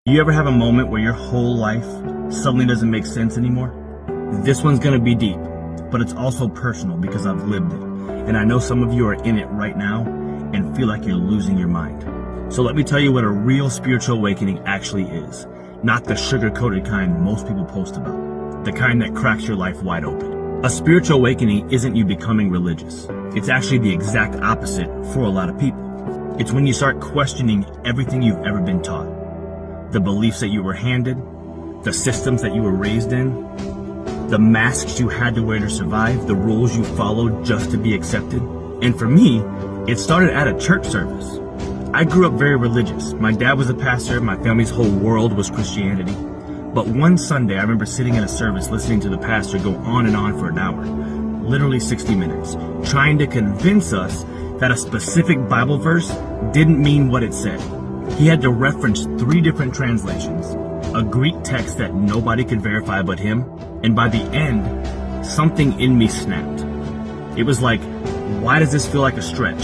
Do you ever have a moment where your whole life suddenly doesn't make sense anymore? This one's gonna be deep, but it's also personal because I've lived it. And I know some of you are in it right now and feel like you're losing your mind. So let me tell you what a real spiritual awakening actually is. Not the sugar-coated kind most people post about. The kind that cracks your life wide open. A spiritual awakening isn't you becoming religious. It's actually the exact opposite for a lot of people. It's when you start questioning everything you've ever been taught. The beliefs that you were handed, the systems that you were raised in, the masks you had to wear to survive, the rules you followed just to be accepted. And for me, it started at a church service. I grew up very religious. My dad was a pastor, my family's whole world was Christianity. But one Sunday, I remember sitting in a service listening to the pastor go on and on for an hour, literally 60 minutes, trying to convince us that a specific Bible verse didn't mean what it said. He had to reference 3 different translations, a Greek text that nobody could verify but him, and by the end, something in me snapped. It was like, why does this feel like a stretch?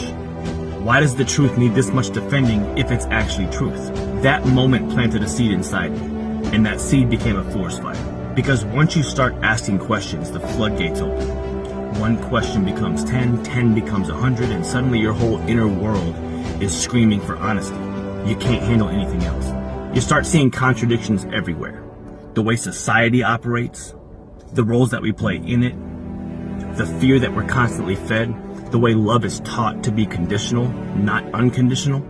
Why does the truth need this much defending if it's actually truth? That moment planted a seed inside me, and that seed became a forest fire. Because once you start asking questions, the floodgates open. One question becomes 10, 10 becomes 100, and suddenly your whole inner world is screaming for honesty. You can't handle anything else. You start seeing contradictions everywhere. The way society operates, the roles that we play in it, the fear that we're constantly fed, the way love is taught to be conditional, not unconditional.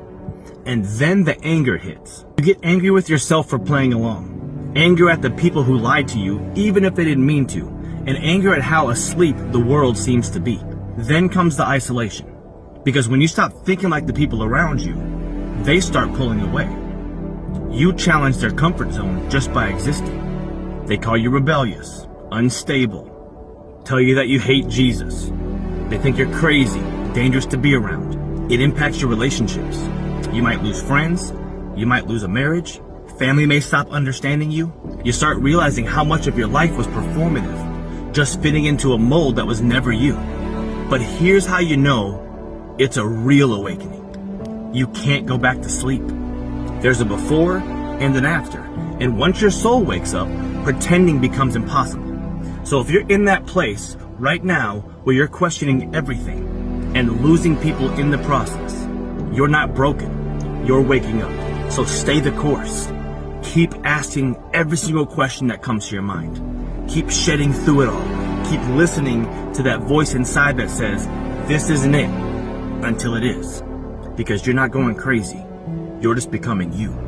And then the anger hits. You get angry with yourself for playing along. Anger at the people who lied to you, even if they didn't mean to. And anger at how asleep the world seems to be. Then comes the isolation. Because when you stop thinking like the people around you, they start pulling away. You challenge their comfort zone just by existing. They call you rebellious, unstable, tell you that you hate Jesus. They think you're crazy, dangerous to be around. It impacts your relationships. You might lose friends, you might lose a marriage, family may stop understanding you. You start realizing how much of your life was performative, just fitting into a mold that was never you. But here's how you know it's a real awakening. You can't go back to sleep. There's a before and an after. And once your soul wakes up, pretending becomes impossible. So if you're in that place right now where you're questioning everything and losing people in the process, you're not broken. You're waking up. So stay the course. Keep asking every single question that comes to your mind. Keep shedding through it all. Keep listening to that voice inside that says, this isn't it, until it is. Because you're not going crazy. You're just becoming you.